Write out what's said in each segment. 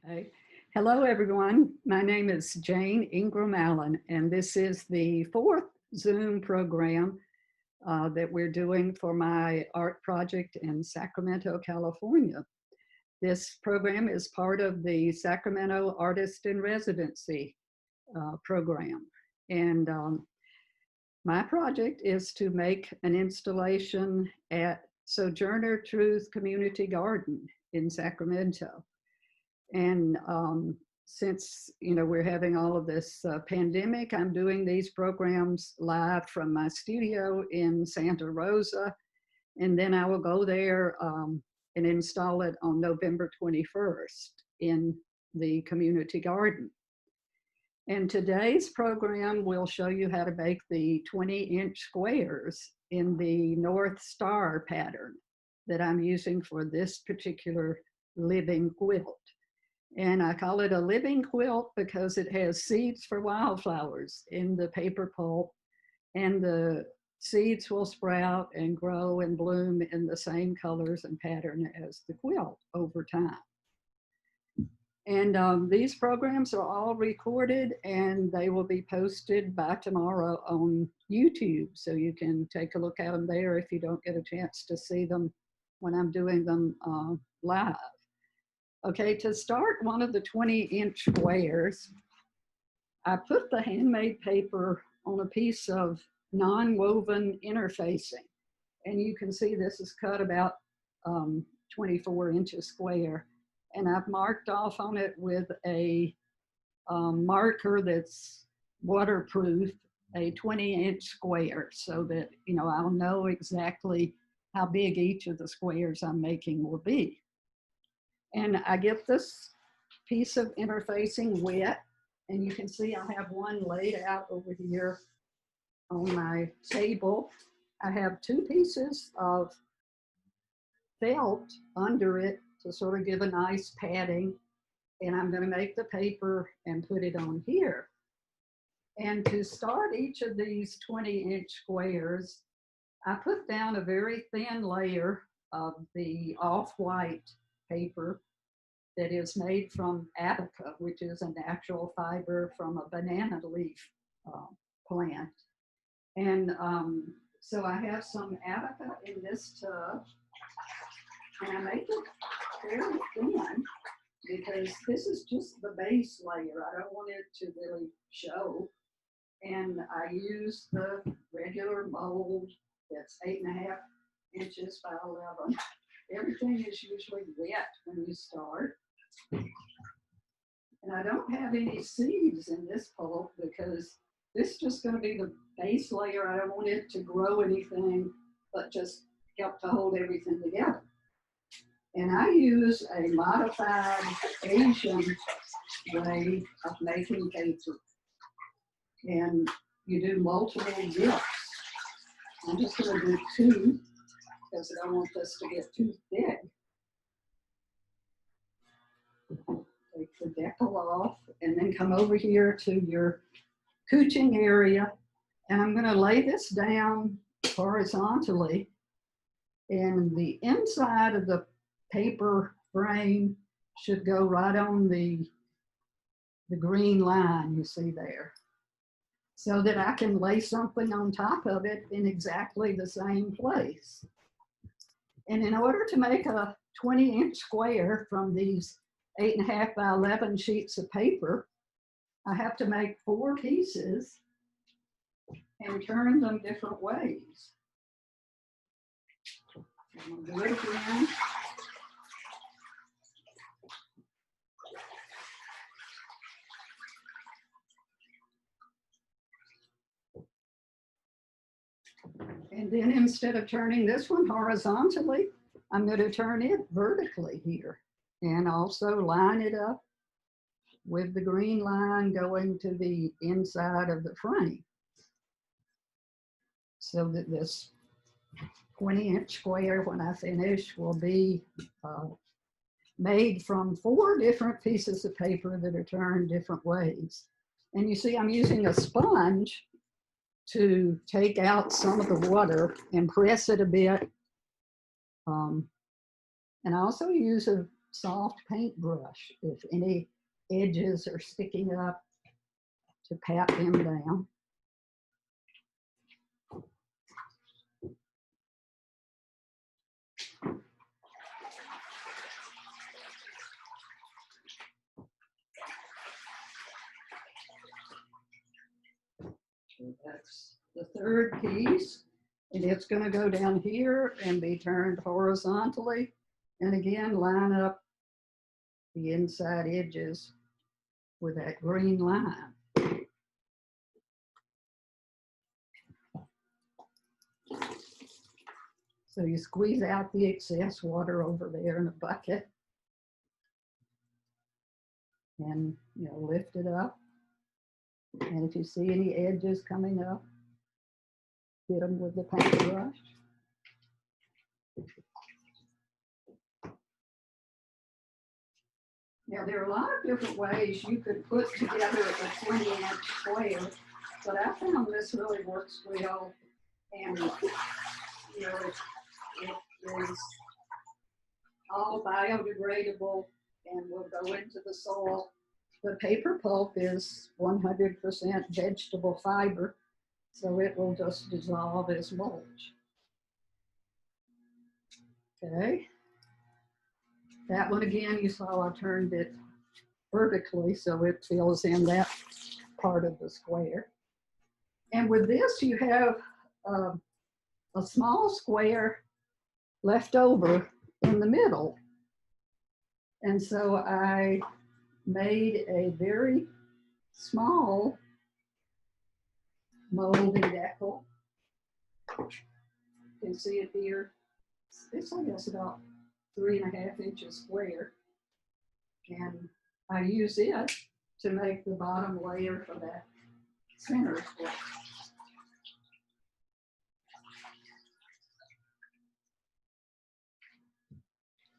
Okay. Hello, everyone. My name is Jane Ingram Allen, and this is the fourth Zoom program that we're doing for my art project in Sacramento, California. This program is part of the Sacramento Artist in Residency program. And my project is to make an installation at Sojourner Truth Community Garden in Sacramento. And since we're having all of this pandemic, I'm doing these programs live from my studio in Santa Rosa, and then I will go there and install it on November 21st in the community garden. And today's program will show you how to make the 20-inch squares in the North Star pattern that I'm using for this particular living quilt. And I call it a living quilt because it has seeds for wildflowers in the paper pulp, and the seeds will sprout and grow and bloom in the same colors and pattern as the quilt over time. And these programs are all recorded, and they will be posted by tomorrow on YouTube. So you can take a look at them there if you don't get a chance to see them when I'm doing them live. Okay, to start one of the 20-inch squares, I put the handmade paper on a piece of non-woven interfacing. And you can see this is cut about 24 inches square. And I've marked off on it with a marker that's waterproof, a 20-inch square, so that I'll know exactly how big each of the squares I'm making will be. And I get this piece of interfacing wet, and you can see I have one laid out over here on my table. I have two pieces of felt under it to sort of give a nice padding, and I'm going to make the paper and put it on here. And to start each of these 20-inch squares, I put down a very thin layer of the off-white paper that is made from abaca, which is a natural fiber from a banana leaf plant. And so I have some abaca in this tub, and I make it fairly thin because this is just the base layer. I don't want it to really show. And I use the regular mold that's 8.5 inches by 11. Everything is usually wet when you start. And I don't have any seeds in this pulp because this is just going to be the base layer. I don't want it to grow anything, but just help to hold everything together. And I use a modified Asian way of making paper. And you do multiple dips. I'm just going to do 2 because I don't want this to get too thick. Take the decal off and then come over here to your couching area. And I'm going to lay this down horizontally. And the inside of the paper frame should go right on the green line you see there, so that I can lay something on top of it in exactly the same place. And in order to make a 20-inch square from these 8.5 by 11 sheets of paper, I have to make 4 pieces and turn them different ways. I'm gonna do it again. And then instead of turning this one horizontally, I'm going to turn it vertically here and also line it up with the green line going to the inside of the frame, so that this 20-inch square, when I finish, will be made from 4 different pieces of paper that are turned different ways. And you see I'm using a sponge to take out some of the water and press it a bit. And I also use a soft paintbrush. If any edges are sticking up, to pat them down. So that's the third piece, and it's going to go down here and be turned horizontally, and again line up the inside edges with that green line. So you squeeze out the excess water over there in a bucket and lift it up. And if you see any edges coming up, hit them with the paintbrush. Now there are a lot of different ways you could put together a 20-inch square, but I found this really works well, and it is all biodegradable and will go into the soil. The paper pulp is 100% vegetable fiber, so it will just dissolve as mulch. Okay. That one again, you saw I turned it vertically so it fills in that part of the square. And with this, you have a small square left over in the middle. And so I made a very small molded decal. You can see it here. It's, I guess, about 3.5 inches square. And I use it to make the bottom layer for that center square.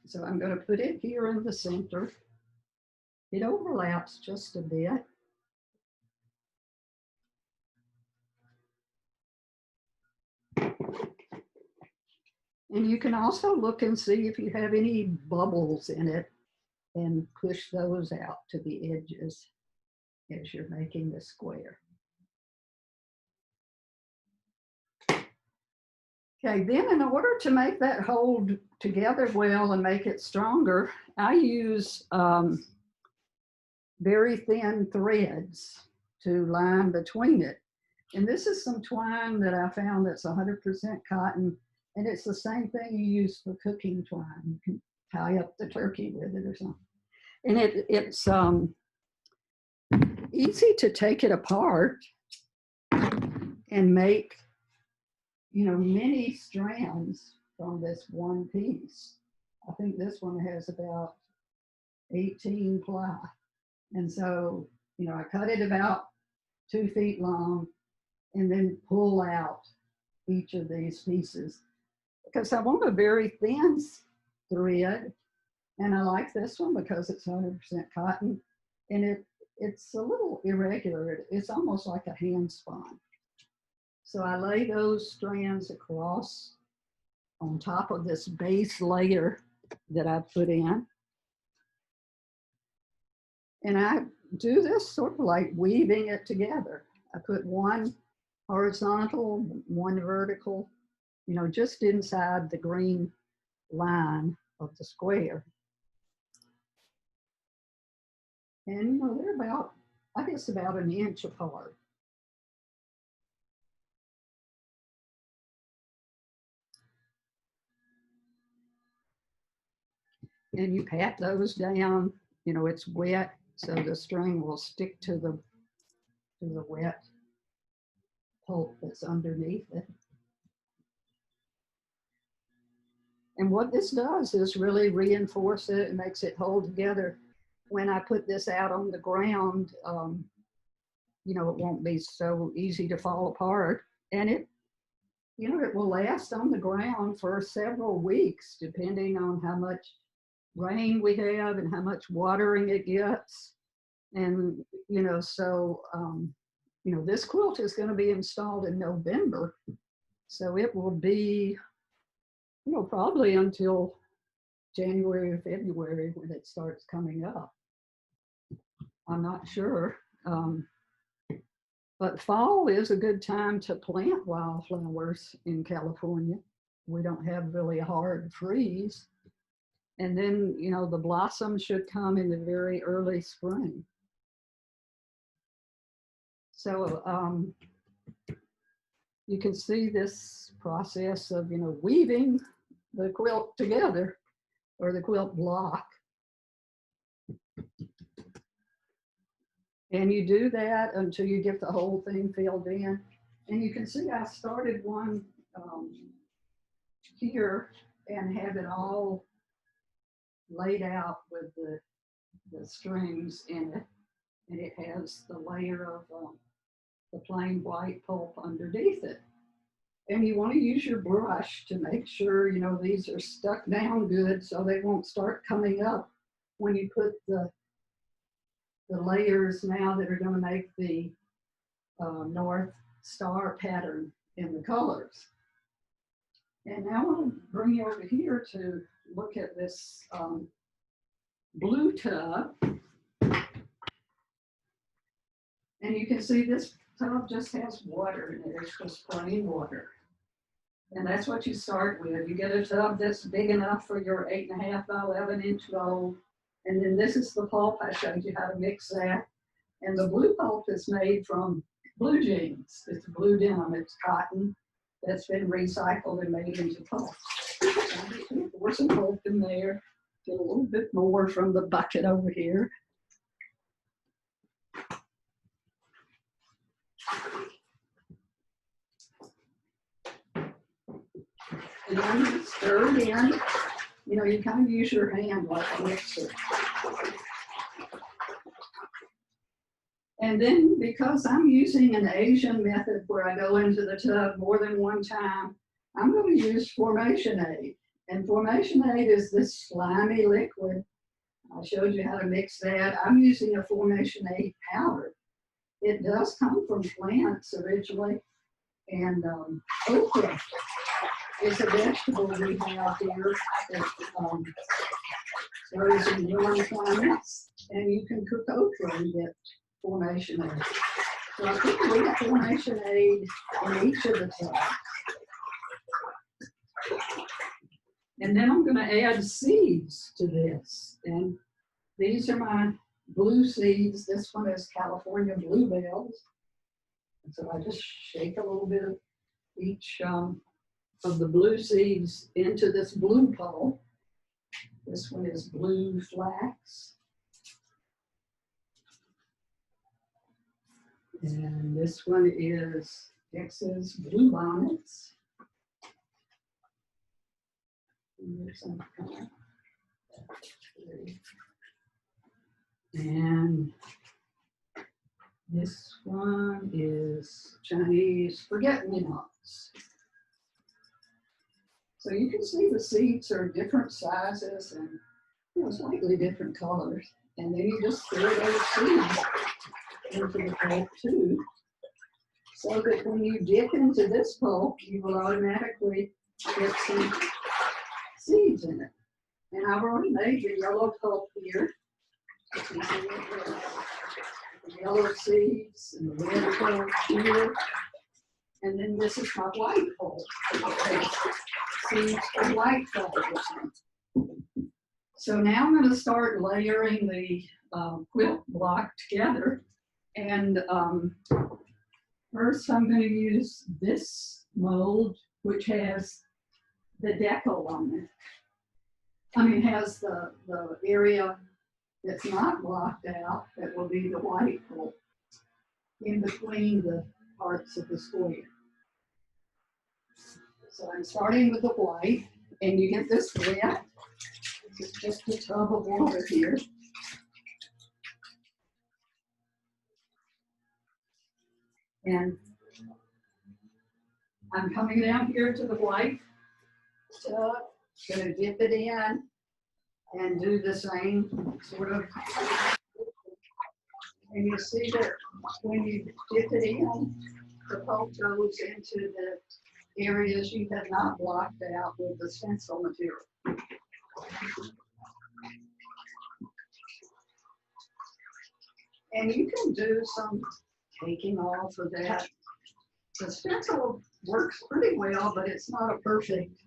So I'm going to put it here in the center. It overlaps just a bit. And you can also look and see if you have any bubbles in it and push those out to the edges as you're making the square. Okay, then in order to make that hold together well and make it stronger, I use very thin threads to line between it. And this is some twine that I found that's 100% cotton, and it's the same thing you use for cooking twine. You can tie up the turkey with it or something. And it's easy to take it apart and make, many strands from this one piece. I think this one has about 18 ply. And so, I cut it about 2 feet long and then pull out each of these pieces because I want a very thin thread. And I like this one because it's 100% cotton, and it's a little irregular. It's almost like a hand spun. So I lay those strands across on top of this base layer that I put in. And I do this sort of like weaving it together. I put one horizontal, one vertical, just inside the green line of the square. And they're about, I guess, about 1 inch apart. And you pat those down, it's wet, so the string will stick to the wet pulp that's underneath it. And what this does is really reinforce it and makes it hold together. When I put this out on the ground, it won't be so easy to fall apart. And it will last on the ground for several weeks, depending on how much rain we have and how much watering it gets. And, this quilt is going to be installed in November. So it will be, probably until January or February when it starts coming up. I'm not sure. But fall is a good time to plant wildflowers in California. We don't have really a hard freeze. And then, you know, the blossoms should come in the very early spring. So you can see this process of, you know, weaving the quilt together, or the quilt block. And you do that until you get the whole thing filled in. And you can see I started one here and have it all laid out with the strings in it. And it has the layer of the plain white pulp underneath it. And you want to use your brush to make sure, you know, these are stuck down good so they won't start coming up when you put the layers now that are going to make the North Star pattern in the colors. And now I'll bring you over here to look at this blue tub. And you can see this tub just has water in it. It's just plain water. And that's what you start with. You get a tub that's big enough for your 8.5 by 11 inch mold. And then this is the pulp. I showed you how to mix that. And the blue pulp is made from blue jeans. It's blue denim. It's cotton that's been recycled and made into pulp. So pour some pulp in there. Get a little bit more from the bucket over here. And then you stir it in. You know, you kind of use your hand like a mixer. And then because I'm using an Asian method where I go into the tub more than one time, I'm going to use Formation Aid. And Formation Aid is this slimy liquid. I showed you how to mix that. I'm using a Formation Aid powder. It does come from plants originally. And okra is a vegetable we have here that grows in warm climates. And you can cook okra and get Formation Aid. So I put a little Formation Aid in each of the tubs. And then I'm going to add seeds to this. And these are my blue seeds. This one is California bluebells. And so I just shake a little bit of each of the blue seeds into this blue pulp. This one is blue flax. And this one is Texas blue bonnets. And this one is Chinese forget-me-nots. So you can see the seeds are different sizes and, you know, slightly different colors. And then you just throw those seeds into the pulp too, so that when you dip into this pulp, you will automatically get some seeds in it. And I've already made the yellow pulp here. The yellow seeds and the red pulp here. And then this is my white pulp. Seeds for white pulp. So now I'm going to start layering the quilt block together. And first I'm going to use this mold, which has the decal on it. I mean, has the area that's not blocked out, that will be the white pulp in between the parts of the square. So I'm starting with the white, and you get this wet. This is just a tub of water here. And I'm coming down here to the white tub, going to dip it in and do the same sort of. And you see that when you dip it in, the pulp goes into the areas you have not blocked out with the stencil material. And you can do some taking off of that. The stencil works pretty well, but it's not a perfect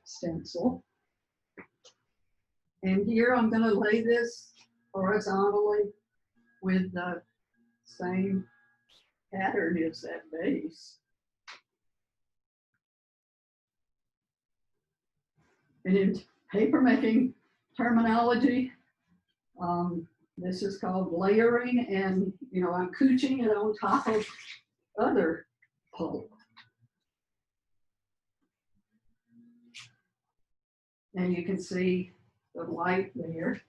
stencil. And here I'm going to lay this horizontally with the same pattern as that base. And in papermaking terminology, this is called layering, and I'm cooching it on top of other pulp. And you can see the light there.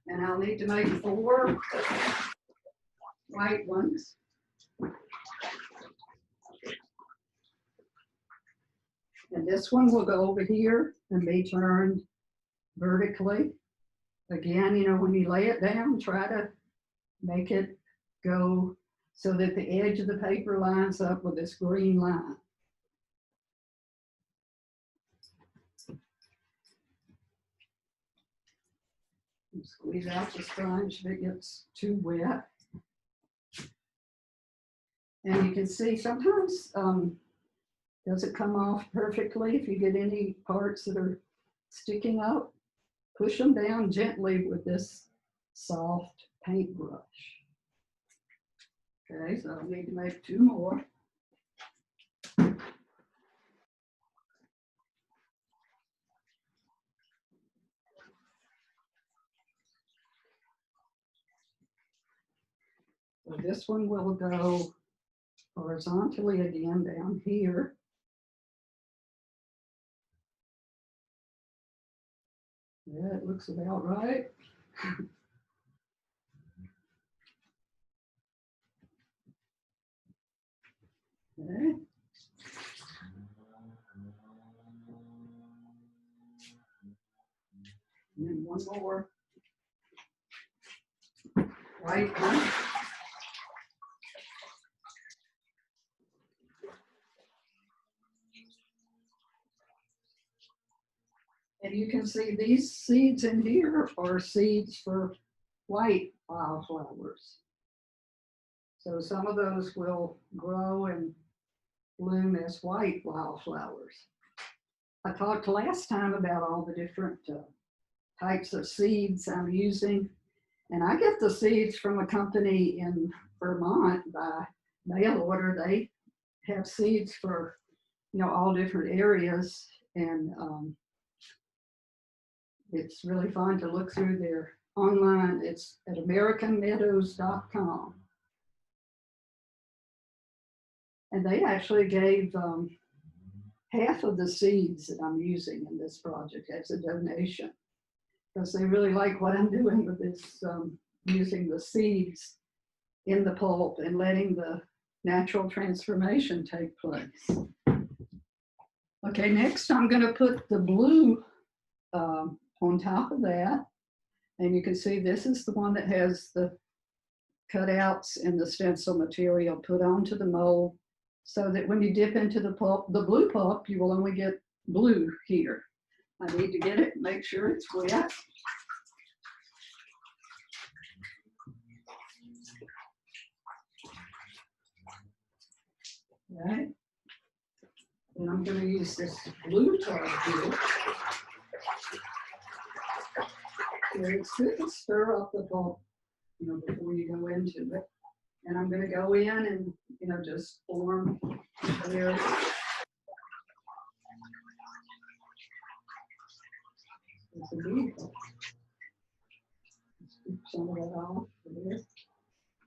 And I'll need to make 4 white ones. And this one will go over here and be turned vertically. Again, when you lay it down, try to make it go so that the edge of the paper lines up with this green line. And squeeze out the sponge if it gets too wet. And you can see sometimes doesn't come off perfectly. If you get any parts that are sticking up, push them down gently with this soft paintbrush. Okay, so I need to make 2 more. So this one will go horizontally again down here. Yeah, it looks about right. Okay. And then one more white one. And you can see these seeds in here are seeds for white wildflowers. So some of those will grow and bloom as white wildflowers. I talked last time about all the different types of seeds I'm using. And I get the seeds from a company in Vermont by mail order. They have seeds for, all different areas. And it's really fun to look through their online. It's at americanmeadows.com. And they actually gave half of the seeds that I'm using in this project as a donation, because they really like what I'm doing with this, using the seeds in the pulp and letting the natural transformation take place. Okay, next I'm going to put the blue on top of that. And you can see this is the one that has the cutouts and the stencil material put onto the mold, so that when you dip into the pulp, the blue pulp, you will only get blue here. I need to get it, make sure it's wet. Right. And I'm going to use this blue tar here. It's good to stir up the pulp, before you go into it. And I'm going to go in and, just form there. It's a beautiful. Scoop some of that off there.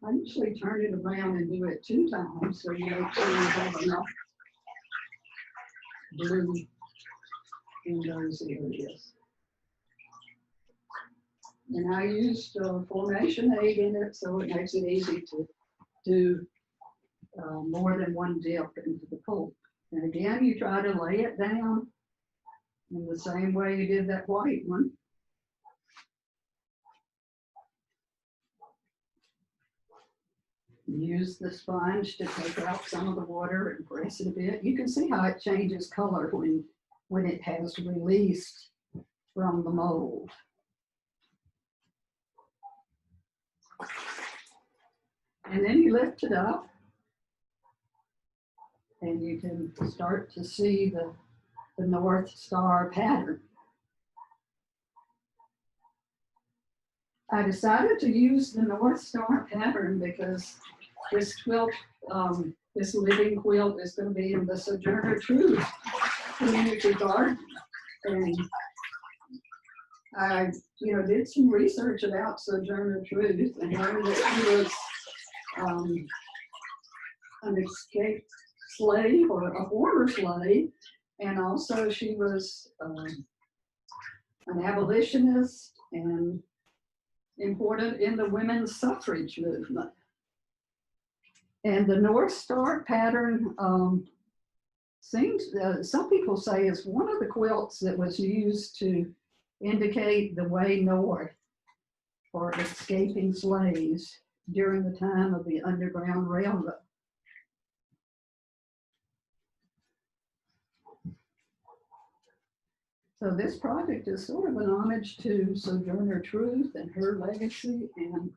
I usually turn it around and do it 2 times, so you make sure you have enough blue in those areas. And I used formation aid in it, so it makes it easy to do more than one dip into the pulp. And again, you try to lay it down in the same way you did that white one. Use the sponge to take out some of the water and press it a bit. You can see how it changes color when it has released from the mold. And then you lift it up and you can start to see the North Star pattern. I decided to use the North Star pattern because this quilt, this living quilt is going to be in the Sojourner Truth Community Garden. And I, did some research about Sojourner Truth and learned that she was an escaped slave or a former slave, and also she was an abolitionist and important in the women's suffrage movement. And the North Star pattern seems, some people say, is one of the quilts that was used to indicate the way north for escaping slaves during the time of the Underground Railroad. So this project is sort of an homage to Sojourner Truth and her legacy, and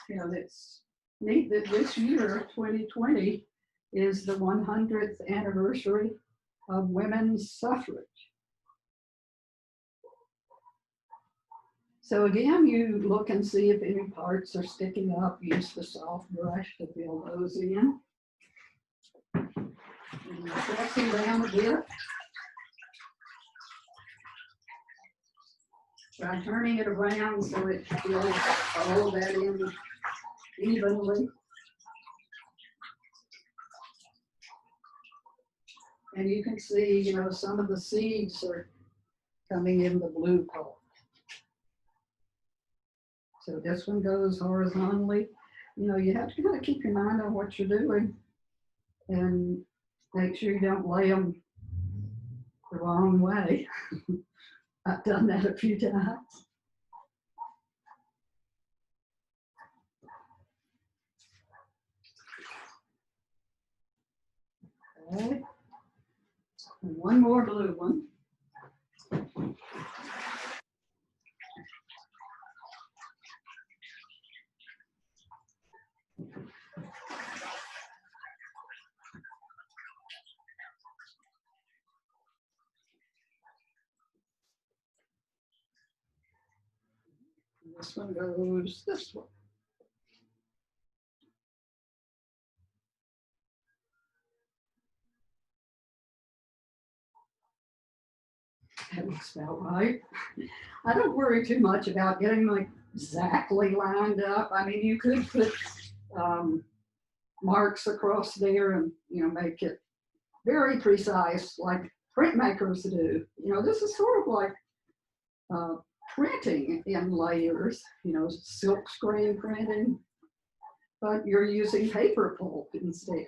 it's neat that this year, 2020, is the 100th anniversary of women's suffrage. So again, you look and see if any parts are sticking up. Use the soft brush to fill those in. And press them down a bit. Try turning it around so it fills all of that in evenly. And you can see, some of the seeds are coming in the blue pulp. So this one goes horizontally. You have to kind of keep your mind on what you're doing and make sure you don't lay them the wrong way. I've done that a few times. Okay. And one more blue one. This one goes this way. That looks about right. I don't worry too much about getting them exactly lined up. I mean, you could put marks across there and make it very precise, like printmakers do. This is sort of like printing in layers, silk screen printing, but you're using paper pulp instead.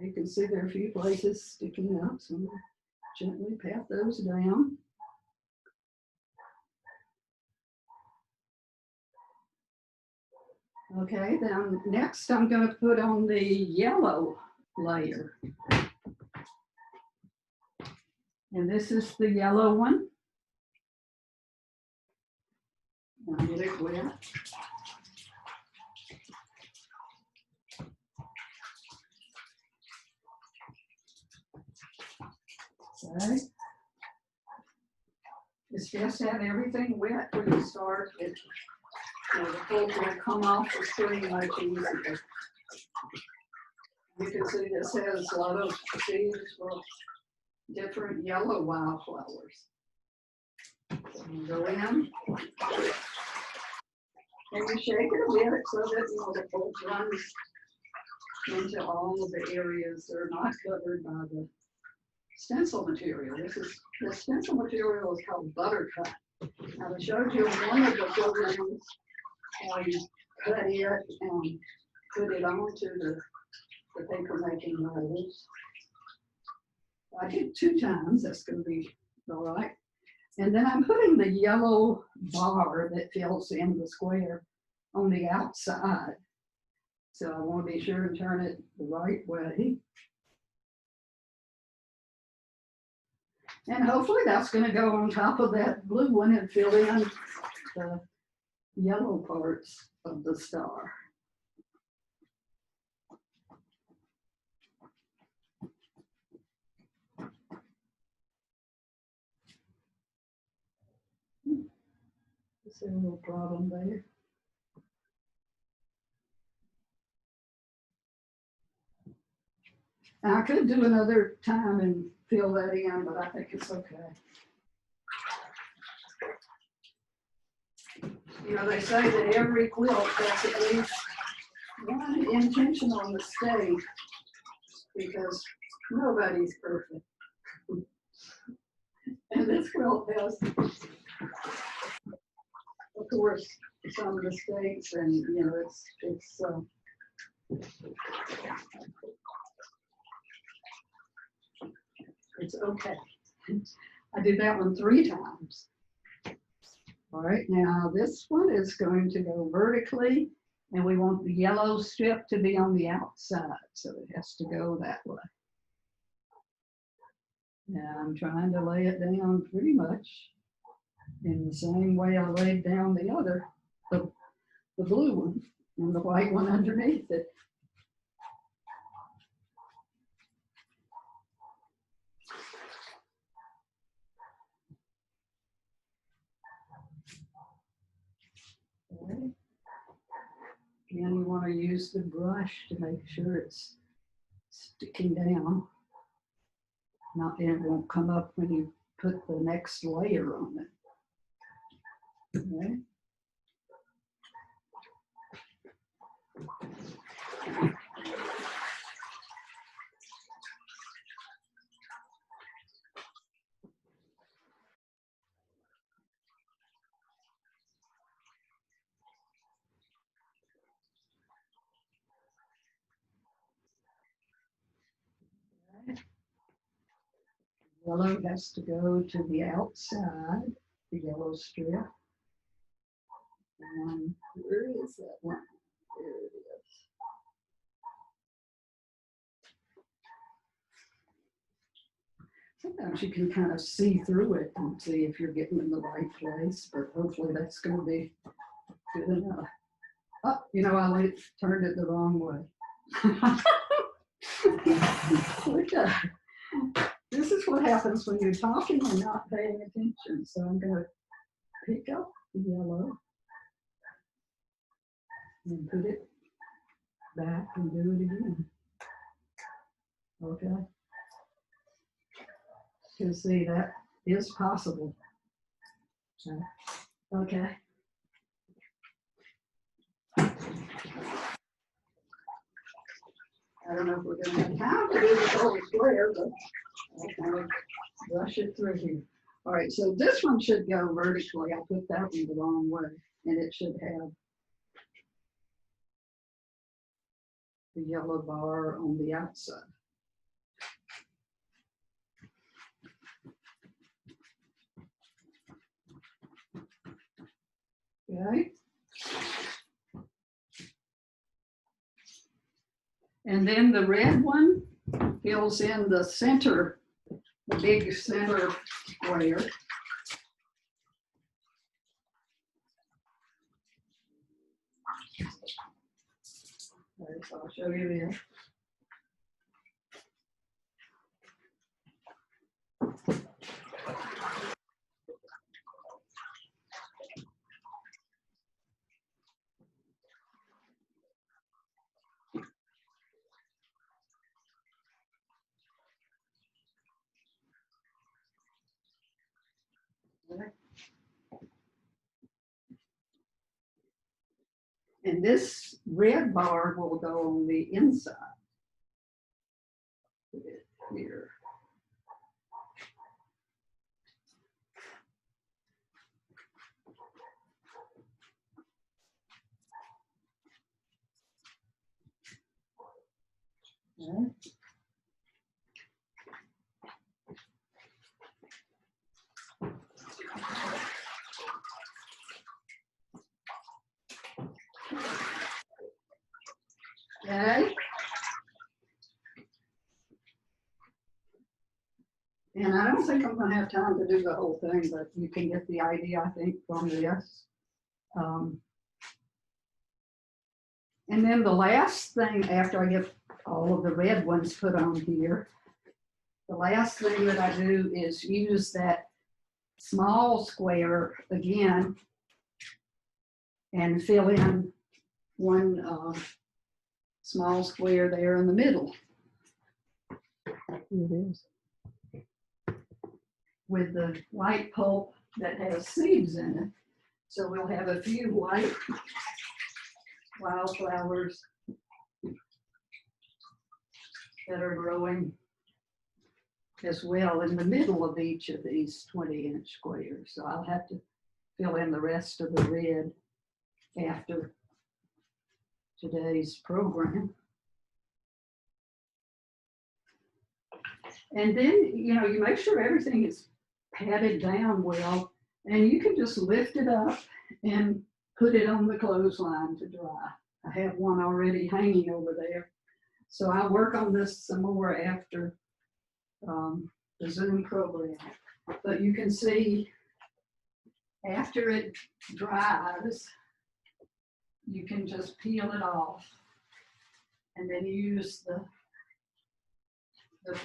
You can see there are a few places sticking up, so I'm gently pat those down. Okay, then next I'm going to put on the yellow layer. And this is the yellow one. I'll get it wet. Okay. It's just to have everything wet when you start. The pulp will come off the screen much easier. You can see this has a lot of seeds for different yellow wildflowers. So you go in and you shake it a bit so that the pulp runs into all of the areas that are not covered by the stencil material. The stencil material is called buttercut. Now I showed you one of the programs how you cut it and put it onto the paper making rolls. I did 2 times, that's going to be all right. And then I'm putting the yellow bar that fills in the square on the outside. So I want to be sure and turn it the right way. And hopefully that's going to go on top of that blue one and fill in the yellow parts of the star. Is there a little problem there? And I could do another time and fill that in, but I think it's okay. You know, they say that every quilt has at least one intentional mistake because nobody's perfect. And this quilt has, of course, some mistakes, and you know, it's okay. I did that one 3 times. All right, now this one is going to go vertically, and we want the yellow strip to be on the outside, so it has to go that way. Now I'm trying to lay it down pretty much in the same way I laid down the other, the blue one, and the white one underneath it. Okay. Again, you want to use the brush to make sure it's sticking down. Not that it won't come up when you put the next layer on it. Okay. Yellow has to go to the outside, the yellow strip. And where is that one? There it is. Sometimes you can kind of see through it and see if you're getting in the right place, but hopefully that's going to be good enough. Oh, you know, I turned it the wrong way. This is what happens when you're talking and not paying attention. So I'm going to pick up the yellow and put it back and do it again. Okay. You can see that is possible. Okay. I don't know if we're going to have time to do the whole square, but I'll kind of brush it through here. All right, so this one should go vertically. I put that one the wrong way, and it should have the yellow bar on the outside. Okay. And then the red one fills in the center, the big center layer. Okay, so I'll show you this. And this red bar will go on the inside. Put it here. Okay. Okay. And I don't don't think I'm gonna have time to do the whole thing, but you can get the idea, I think, from this. And then the last thing, after I get all of the red ones put on here, the last thing that I do is use that small square again and fill in one small square there in the middle. Here it is. With the white pulp that has seeds in it. So we'll have a few white wildflowers that are growing as well in the middle of each of these 20-inch squares. So I'll have to fill in the rest of the red after today's program. And then, you know, you make sure everything is patted down well, and you can just lift it up and put it on the clothesline to dry. I have one already hanging over there. So I'll work on this some more after the Zoom program. But you can see after it dries, you can just peel it off and then use the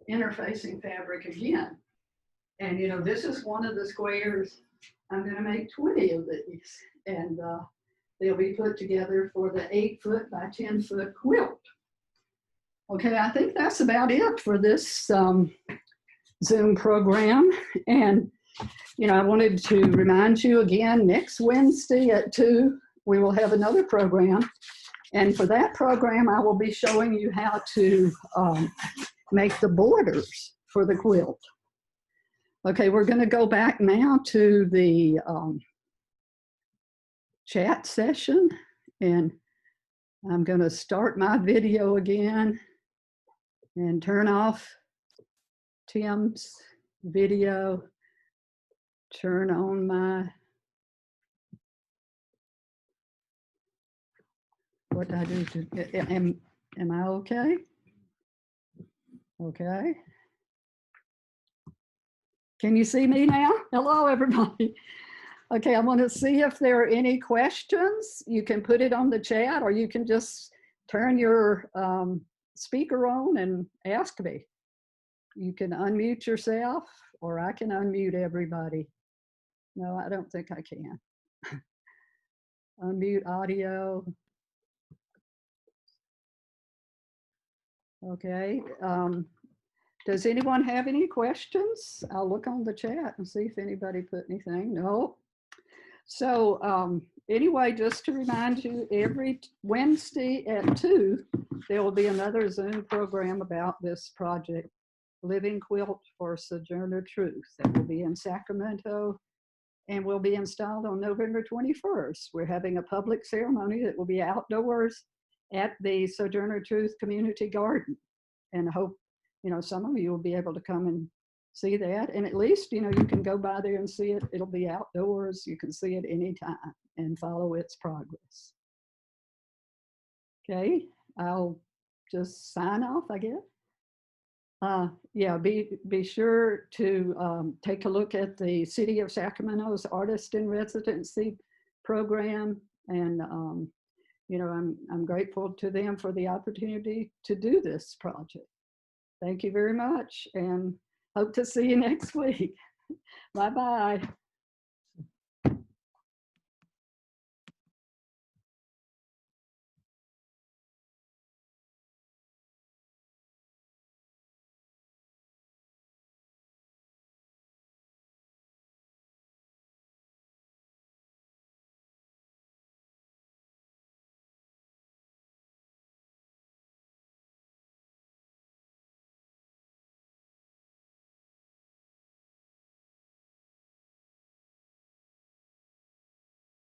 interfacing fabric again. And you know, this is one of the squares. I'm going to make 20 of these, and they'll be put together for the 8-foot by 10-foot quilt. Okay, I think that's about it for this Zoom program. And you know, I wanted to remind you again, next Wednesday at 2, we will have another program. And for that program, I will be showing you how to make the borders for the quilt. Okay, we're going to go back now to the chat session, and I'm going to start my video again and turn off Tim's video, turn on my, what did I do to, am I okay? Okay. Can you see me now? Hello, everybody. Okay, I want to see if there are any questions. You can put it on the chat, or you can just turn your speaker on and ask me. You can unmute yourself, or I can unmute everybody. No, I don't think I can. Unmute audio. Okay. Does anyone have any questions? I'll look on the chat and see if anybody put anything. No. So anyway, just to remind you, every Wednesday at 2, there will be another Zoom program about this project, Living Quilt for Sojourner Truth, that will be in Sacramento and will be installed on November 21st. We're having a public ceremony that will be outdoors at the Sojourner Truth Community Garden, and I hope, you know, some of you will be able to come and see that. And at least, you know, you can go by there and see it. It'll be outdoors. You can see it anytime and follow its progress. Okay, I'll just sign off, I guess. Yeah, be sure to take a look at the City of Sacramento's Artist in Residency Program. And, you know, I'm grateful to them for the opportunity to do this project. Thank you very much, and hope to see you next week. Bye-bye.